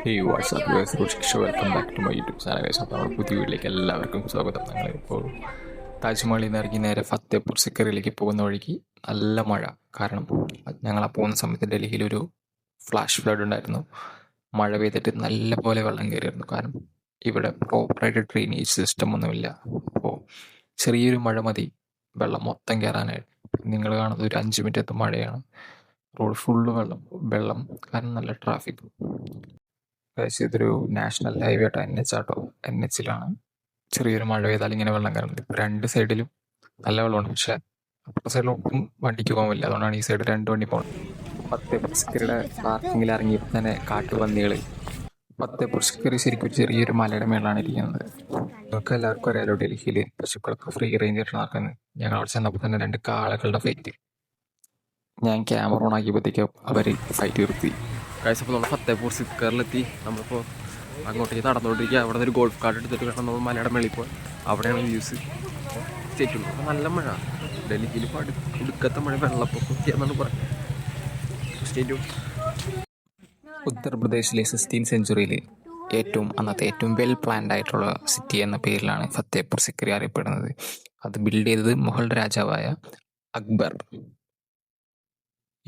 Hey what's up guys so welcome back to my YouTube channel guys. അപ്പോൾ നമ്മുടെ പുതിയ വീട്ടിലേക്ക് എല്ലാവർക്കും സ്വാഗതം. ഞങ്ങളിപ്പോൾ താജ്മഹലിൽ നിന്ന് ഇറങ്ങി നേരെ ഫത്തേപൂർ സിക്കറിലേക്ക് പോകുന്ന വഴിക്ക് നല്ല മഴ. കാരണം ഞങ്ങൾ ആ പോകുന്ന സമയത്ത് ഡൽഹിയിലൊരു ഫ്ലാഷ് ഫ്ലഡ് ഉണ്ടായിരുന്നു. മഴ പെയ്തിട്ട് നല്ല പോലെ വെള്ളം കയറിയിരുന്നു. കാരണം ഇവിടെ പ്രോപ്പറായിട്ട് ഡ്രെയിനേജ് സിസ്റ്റം ഒന്നുമില്ല. അപ്പോൾ ചെറിയൊരു മഴ മതി വെള്ളം മൊത്തം കയറാനായിട്ട്. നിങ്ങൾ കാണുന്നത് ഒരു 5 മിനിറ്റത്തെ മഴയാണ്. റോഡ് ഫുള്ള് വെള്ളം കാരണം നല്ല ട്രാഫിക്. ഇതൊരു നാഷണൽ ഹൈവേ ആട്ടോ, NH ആട്ടോ. NH-ലാണ് ചെറിയൊരു മഴ പെയ്താൽ ഇങ്ങനെ വെള്ളം കയറുന്നത്. ഇപ്പോൾ 2 സൈഡിലും നല്ല വെള്ളമുണ്ട്, പക്ഷേ അപ്പുറത്തെ സൈഡിൽ ഒട്ടും വണ്ടിക്ക് പോകാൻ പറ്റില്ല. അതുകൊണ്ടാണ് ഈ സൈഡ് 2 വണ്ടി പോകുന്നത്. ഫത്തേപൂർ സിക്രിയുടെ പാർക്കിങ്ങിൽ ഇറങ്ങിയപ്പോൾ തന്നെ കാട്ടുപന്നികൾ. ഫത്തേപൂർ സിക്രി ശരിക്കും ചെറിയൊരു മലയുടെ മേളാണ് ഇരിക്കുന്നത്. നമുക്ക് എല്ലാവർക്കും അറിയാലോ, ഡൽഹിയിൽ പശുക്കളൊക്കെ ഫ്രീ റേഞ്ച് ആയിട്ട് നടക്കുന്നത്. ഞങ്ങൾ അവിടെ ചെന്നപ്പോൾ തന്നെ 2 കാളകളുടെ ഫൈറ്റ്. ഞാൻ ക്യാമറ ഓൺ ആക്കിയപ്പോഴത്തേക്കും അവർ ഫൈറ്റ് നിർത്തി. കഴിച്ചപ്പോൾ നമ്മൾ ഫത്തേപൂർ സിക്കറിലെത്തി. നമ്മളിപ്പോൾ അങ്ങോട്ടേക്ക് നടന്നുകൊണ്ടിരിക്കുക. അവിടെ നിന്ന് ഒരു ഗോൾഫ് കാർഡ് എടുത്തിട്ട് വേണം നമ്മൾ മലയുടെ മേളിൽ പോകാൻ. അവിടെയാണ് വ്യൂസ് സ്റ്റേറ്റുള്ളൂ. അപ്പോൾ നല്ല മഴ. ഡൽഹിയിൽ ഇപ്പോൾ അടുക്കത്തെ മഴ, വെള്ളപ്പൊക്കം എന്നാണ് പറയുന്നത്. സ്റ്റേറ്റും ഉത്തർപ്രദേശിലെ 16th സെഞ്ച്വറിയിൽ അന്നത്തെ ഏറ്റവും വെൽ പ്ലാൻഡ് ആയിട്ടുള്ള സിറ്റി എന്ന പേരിലാണ് ഫത്തേപൂർ സിക്രി അറിയപ്പെടുന്നത്. അത് ബിൽഡ് ചെയ്തത് മുഗൾ രാജാവായ അക്ബർ.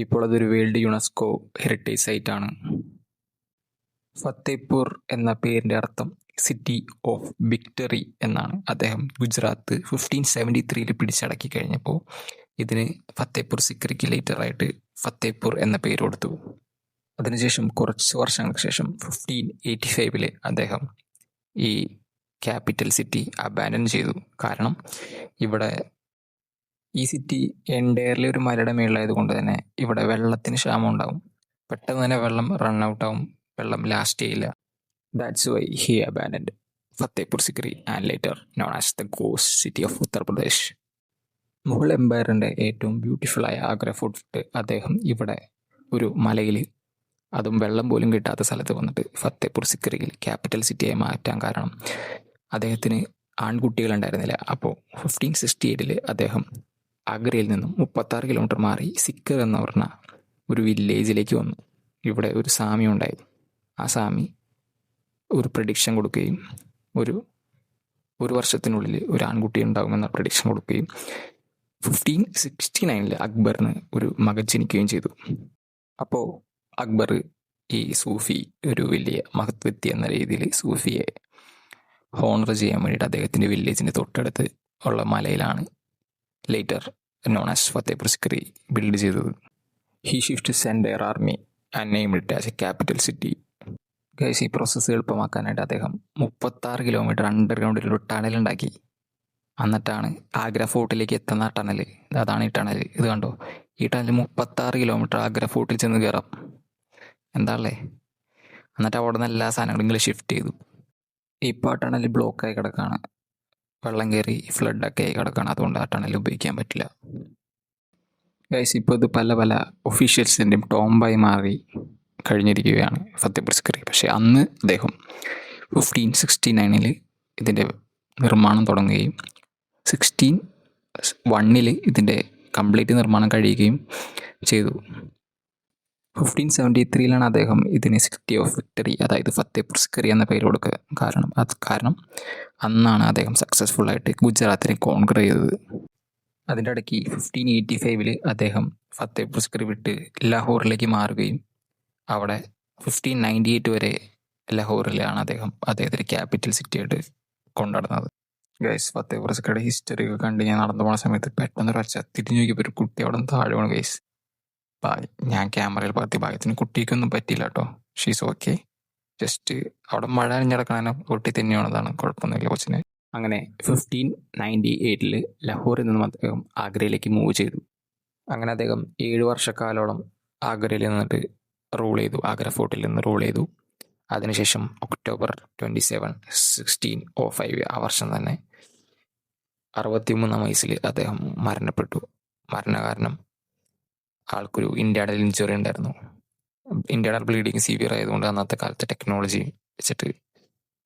ഇപ്പോൾ അതൊരു വേൾഡ് യുനെസ്കോ ഹെറിറ്റേജ് സൈറ്റാണ്. ഫത്തേപൂർ എന്ന പേരിൻ്റെ അർത്ഥം സിറ്റി ഓഫ് വിക്ടറി എന്നാണ്. അദ്ദേഹം ഗുജറാത്ത് 1573 പിടിച്ചടക്കി കഴിഞ്ഞപ്പോൾ ഇതിന് ഫത്തേപൂർ സിക്രിക്ക് ലേറ്ററായിട്ട് ഫത്തേപൂർ എന്ന പേര് കൊടുത്തു. അതിനുശേഷം കുറച്ച് വർഷങ്ങൾക്ക് ശേഷം 1585 അദ്ദേഹം ഈ ക്യാപിറ്റൽ സിറ്റി അബാൻഡൻ ചെയ്തു. കാരണം ഇവിടെ ഈ സിറ്റി എൻറ്റയർലി ഒരു മലയുടെ മേളിലായത് കൊണ്ട് തന്നെ ഇവിടെ വെള്ളത്തിന് ക്ഷാമം ഉണ്ടാവും. പെട്ടെന്ന് തന്നെ വെള്ളം റൺ ഔട്ട് ആവും, വെള്ളം ലാസ്റ്റ് ചെയ്യില്ല. That's why he abandoned Fatehpur Sikri and later known as the ghost city of Uttar Pradesh. Mughal എംപയറിൻ്റെ ഏറ്റവും ബ്യൂട്ടിഫുള്ളായ ആഗ്ര ഫോർട്ട് അദ്ദേഹം ഇവിടെ ഒരു മലയിൽ, അതും വെള്ളം പോലും കിട്ടാത്ത സ്ഥലത്ത് വന്നിട്ട് ഫത്തേപൂർ സിക്രിയിൽ ക്യാപിറ്റൽ സിറ്റിയായി മാറ്റാൻ കാരണം അദ്ദേഹത്തിന് ആൺകുട്ടികളുണ്ടായിരുന്നില്ല. അപ്പോൾ 1568 അദ്ദേഹം ആഗ്രയിൽ നിന്നും 36 കിലോമീറ്റർ മാറി സിക്കർ എന്ന് പറഞ്ഞ ഒരു വില്ലേജിലേക്ക് വന്നു. ഇവിടെ ഒരു സ്വാമി ഉണ്ടായി. ആ സ്വാമി ഒരു പ്രഡിക്ഷൻ കൊടുക്കുകയും ഒരു വർഷത്തിനുള്ളിൽ ഒരു ആൺകുട്ടി ഉണ്ടാകുമെന്ന പ്രഡിക്ഷൻ കൊടുക്കുകയും 1569 അക്ബറിന് ഒരു മകൻ ജനിക്കുകയും ചെയ്തു. അപ്പോൾ അക്ബർ ഈ സൂഫി, ഒരു വലിയ മഹത് വ്യക്തി എന്ന രീതിയിൽ സൂഫിയെ ഹോണർ ചെയ്യാൻ വേണ്ടിയിട്ട് അദ്ദേഹത്തിൻ്റെ വില്ലേജിൻ്റെ തൊട്ടടുത്ത് ഉള്ള മലയിലാണ് later known as Fatehpur Sikri build ചെയ്തത്. He shift centre army and named it as a capital city. Guys, ഈ പ്രോസസ്സ് എളുപ്പമാക്കാനായിട്ട് അദ്ദേഹം 36 കിലോമീറ്റർ അണ്ടർഗ്രൗണ്ടിൽ ഒരു ടണൽ ഉണ്ടാക്കി. എന്നിട്ടാണ് ആഗ്ര ഫോർട്ടിലേക്ക് എത്തുന്ന ടണൽ. അതാണ് ഈ ടണൽ. ഇത് കണ്ടോ, ഈ ടണൽ 36 കിലോമീറ്റർ ആഗ്ര ഫോർട്ടിൽ ചെന്ന് കയറാം. എന്താണല്ലേ? എന്നിട്ട് അവിടെ നിന്ന് എല്ലാ സാധനങ്ങളും ഷിഫ്റ്റ് ചെയ്തു. ഇപ്പോൾ ആ ടണൽ ബ്ലോക്കായി കിടക്കുകയാണ്. വെള്ളം കയറി ഫ്ലഡൊക്കെ ആയി കിടക്കുകയാണ്. അതുകൊണ്ട് ആ ടണൽ ഉപയോഗിക്കാൻ പറ്റില്ല. ഗൈസ്, ഇപ്പോൾ ഇത് പല ഒഫീഷ്യൽസിൻ്റെയും ടോംബായി മാറി കഴിഞ്ഞിരിക്കുകയാണ് ഫത്തേപൂർ സിക്രി. പക്ഷേ അന്ന് അദ്ദേഹം 1569 ഇതിൻ്റെ നിർമ്മാണം തുടങ്ങുകയും 1601 ഇതിൻ്റെ കംപ്ലീറ്റ് നിർമ്മാണം കഴിയുകയും ചെയ്തു. 1573 അദ്ദേഹം ഇതിന് സിറ്റി ഓഫ് വിക്ടറി, അതായത് ഫത്തേപൂർ സിക്രി എന്ന പേര് കൊടുക്കുക. കാരണം അന്നാണ് അദ്ദേഹം സക്സസ്ഫുള്ളായിട്ട് ഗുജറാത്തിനെ കോൺക്വർ ചെയ്തത്. അതിൻ്റെ ഇടയ്ക്ക് 1585 അദ്ദേഹം ഫത്തേപൂർ സിക്രി വിട്ട് ലാഹോറിലേക്ക് മാറുകയും അവിടെ 1598 വരെ ലാഹോറിലാണ് അദ്ദേഹത്തിൻ്റെ ക്യാപിറ്റൽ സിറ്റിയായിട്ട് കൊണ്ടുനടന്നത്. ഗൈസ്, ഫത്തേപൂർ സിക്രിയുടെ ഹിസ്റ്ററി ഒക്കെ കണ്ട് ഞാൻ നടന്നു പോകുന്ന സമയത്ത് പെട്ടെന്നൊരു ഒച്ച തിരിഞ്ഞു നോക്കിയപ്പോൾ ഒരു കുട്ടി അവിടെ നിന്ന് താഴെ വീണു. ഗൈസ്, ഞാൻ ക്യാമറയിൽ പകർത്തിയ ഭാഗ്യത്തിന് കുട്ടിക്കൊന്നും പറ്റിയില്ല കേട്ടോ. She's okay. ജസ്റ്റ് അവിടെ മഴ അണിഞ്ഞടക്കണ പൊട്ടി തന്നെയാണതാണ്, കുഴപ്പമൊന്നുമില്ല കൊച്ചിന്. അങ്ങനെ 1598 ലാഹോറിൽ നിന്നും അദ്ദേഹം ആഗ്രയിലേക്ക് മൂവ് ചെയ്തു. അങ്ങനെ അദ്ദേഹം 7 വർഷക്കാലോളം ആഗ്രയിൽ നിന്നിട്ട് റൂൾ ചെയ്തു. ആഗ്ര ഫോർട്ടിൽ നിന്ന് റൂൾ ചെയ്തു. അതിനുശേഷം ഒക്ടോബർ 27, 1605 ആ വർഷം തന്നെ 63 വയസ്സിൽ അദ്ദേഹം മരണപ്പെട്ടു. മരണകാരണം ആൾക്കൊരു ഇൻറ്റേർണൽ ഇഞ്ചുറി ഉണ്ടായിരുന്നു. ഇൻറ്റേർണൽ ബ്ലീഡിങ് സിവിയർ ആയതുകൊണ്ട് അന്നത്തെ കാലത്തെ ടെക്നോളജി വെച്ചിട്ട്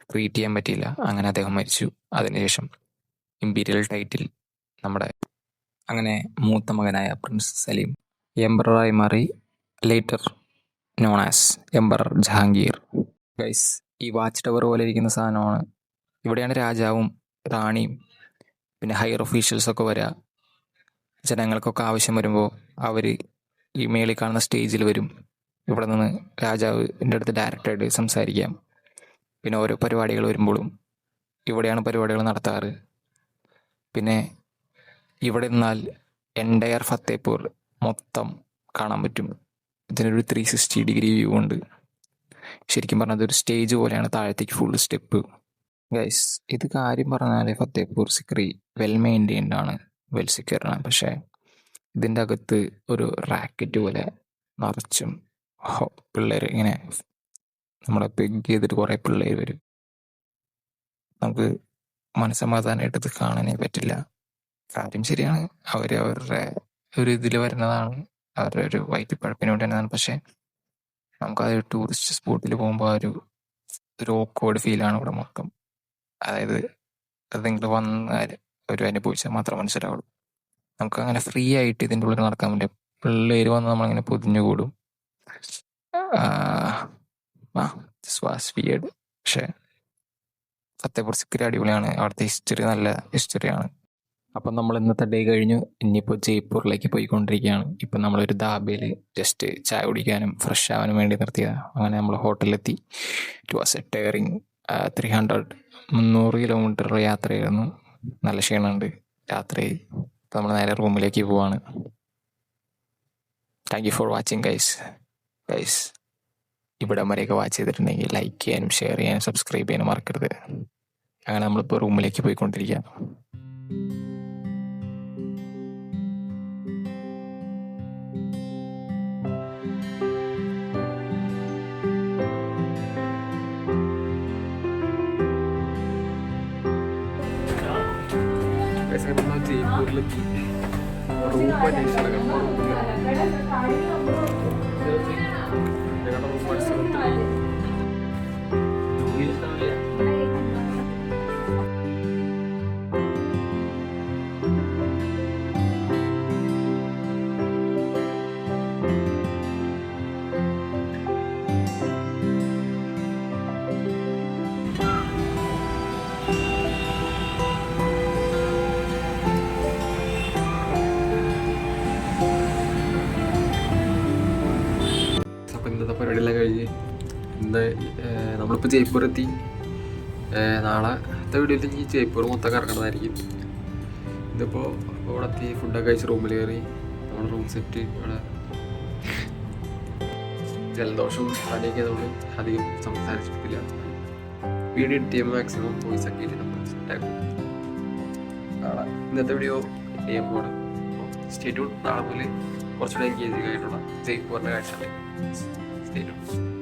ട്രീറ്റ് ചെയ്യാൻ പറ്റിയില്ല. അങ്ങനെ അദ്ദേഹം മരിച്ചു. അതിനുശേഷം ഇമ്പീരിയൽ ടൈറ്റിൽ അങ്ങനെ മൂത്ത മകനായ പ്രിൻസ് സലീം എംപററായി മാറി. Later known as emperor Jahangir. Guys, ഈ വാച്ച് ടവർ പോലെ ഇരിക്കുന്ന സാധനമാണ്. ഇവിടെയാണ് രാജാവും റാണിയും പിന്നെ ഹയർ ഒഫീഷ്യൽസൊക്കെ വരിക. ജനങ്ങൾക്കൊക്കെ ആവശ്യം വരുമ്പോൾ അവർ ഈ മേളിൽ കാണുന്ന സ്റ്റേജിൽ വരും. ഇവിടെ നിന്ന് രാജാവിൻ്റെ അടുത്ത് ഡയറക്റ്റായിട്ട് സംസാരിക്കാം. പിന്നെ ഓരോ പരിപാടികൾ വരുമ്പോഴും ഇവിടെയാണ് പരിപാടികൾ നടത്താറ്. പിന്നെ ഇവിടെ നിന്നാൽ എൻറ്റയർ ഫത്തേപൂർ മൊത്തം കാണാൻ പറ്റും. ഇതിനൊരു 360 ഡിഗ്രി വ്യൂ ഉണ്ട്. ശരിക്കും പറഞ്ഞാൽ അതൊരു സ്റ്റേജ് പോലെയാണ്, താഴത്തേക്ക് ഫുൾ സ്റ്റെപ്പ്. ഗൈസ്, ഇത് കാര്യം പറഞ്ഞാൽ ഫത്തേപൂർ സിക്രി വെൽ മെയിൻറ്റെയിൻഡ് ആണ്, വെൽ സെക്യൂർഡ് ആണ്. പക്ഷേ ഇതിൻ്റെ അകത്ത് ഒരു റാക്കറ്റ് പോലെ നിറച്ചും പിള്ളേർ ഇങ്ങനെ നമ്മളെ പെഗ് ചെയ്തിട്ട് കുറേ പിള്ളേർ വരും. നമുക്ക് മനസ്സമാധാനമായിട്ട് ഇത് കാണാനേ പറ്റില്ല. കാര്യം ശരിയാണ്, അവരുടെ ഒരു ഇതിൽ വരുന്നതാണ്, അവരുടെ ഒരു വൈറ്റിപ്പഴപ്പിന് വേണ്ടി വരുന്നതാണ്. പക്ഷേ നമുക്കത് ടൂറിസ്റ്റ് സ്പോട്ടിൽ പോകുമ്പോൾ ഒരു ഓക്വേർഡ് ഫീലാണ് ഇവിടെ മൊത്തം. അതായത് അത് നിങ്ങൾ വന്നാൽ ഒരു അനുഭവിച്ചാൽ മാത്രം മനസ്സിലാവുള്ളൂ. നമുക്കങ്ങനെ ഫ്രീ ആയിട്ട് ഇതിൻ്റെ ഉള്ളിൽ നടക്കാൻ പറ്റില്ല. പിള്ളേർ വന്ന് നമ്മളിങ്ങനെ പൊതിഞ്ഞുകൂടും. വിയേർഡ്. പക്ഷേ ഫത്തേപൂർ സിക്രി അടിപൊളിയാണ്. അവിടുത്തെ ഹിസ്റ്ററി നല്ല ഹിസ്റ്ററിയാണ്. അപ്പം നമ്മൾ ഇന്നത്തെ ഡേ കഴിഞ്ഞു. ഇനിയിപ്പോൾ ജയ്പൂരിലേക്ക് പോയിക്കൊണ്ടിരിക്കുകയാണ്. ഇപ്പം നമ്മളൊരു ധാബയിൽ ജസ്റ്റ് ചായ കുടിക്കാനും ഫ്രഷ് ആവാനും വേണ്ടി നിർത്തിയതാണ്. അങ്ങനെ നമ്മൾ ഹോട്ടലിലെത്തി. It was a tiring 300 kilometre യാത്രയായിരുന്നു. നല്ല ക്ഷീണമുണ്ട് യാത്രയായി. ഇപ്പം നമ്മൾ നേരെ റൂമിലേക്ക് പോവാണ്. Thank you for watching guys. ഇവിടെ വരെയൊക്കെ വാച്ച് ചെയ്തിട്ടുണ്ടെങ്കിൽ ലൈക്ക് ചെയ്യാനും ഷെയർ ചെയ്യാനും സബ്സ്ക്രൈബ് ചെയ്യാനും മറക്കരുത്. അങ്ങനെ നമ്മളിപ്പോൾ റൂമിലേക്ക് പോയിക്കൊണ്ടിരിക്കുക. ജയ്പൂരിലെത്തി. റൂം ഇന്നത്തെ പരിപാടിയെല്ലാം കഴിഞ്ഞ് ഇന്ന് നമ്മളിപ്പോൾ ജയ്പൂർ എത്തി. നാളത്തെ വീഡിയോയിൽ ഈ ജയ്പൂർ മൊത്തം കറങ്ങണതായിരിക്കും. ഇതിപ്പോൾ ഇവിടെ എത്തി, ഫുഡൊക്കെ കഴിച്ച് റൂമിൽ കയറി. നമ്മുടെ റൂം സെറ്റ് ഇവിടെ ജലദോഷം പനിയൊക്കെ നമ്മൾ അധികം സംസാരിച്ചിട്ടില്ല. വീഡിയോ എഡിറ്റ് ചെയ്യുമ്പോൾ മാക്സിമം വോയിസ് ഒക്കെ ഇട്ട് നമ്മൾ സെറ്റാക്കും. നാളെ ഇന്നത്തെ വീഡിയോ എഡിറ്റ് ചെയ്യുമ്പോൾ സ്റ്റേ ട്യൂൺ. നാളെ മുതൽ കുറച്ചുകൂടെ എൻഗേജിങ് ആയിട്ടുള്ള ജയ്പൂരിൻ്റെ കാഴ്ച സ്റ്റേ ട്യൂൺ.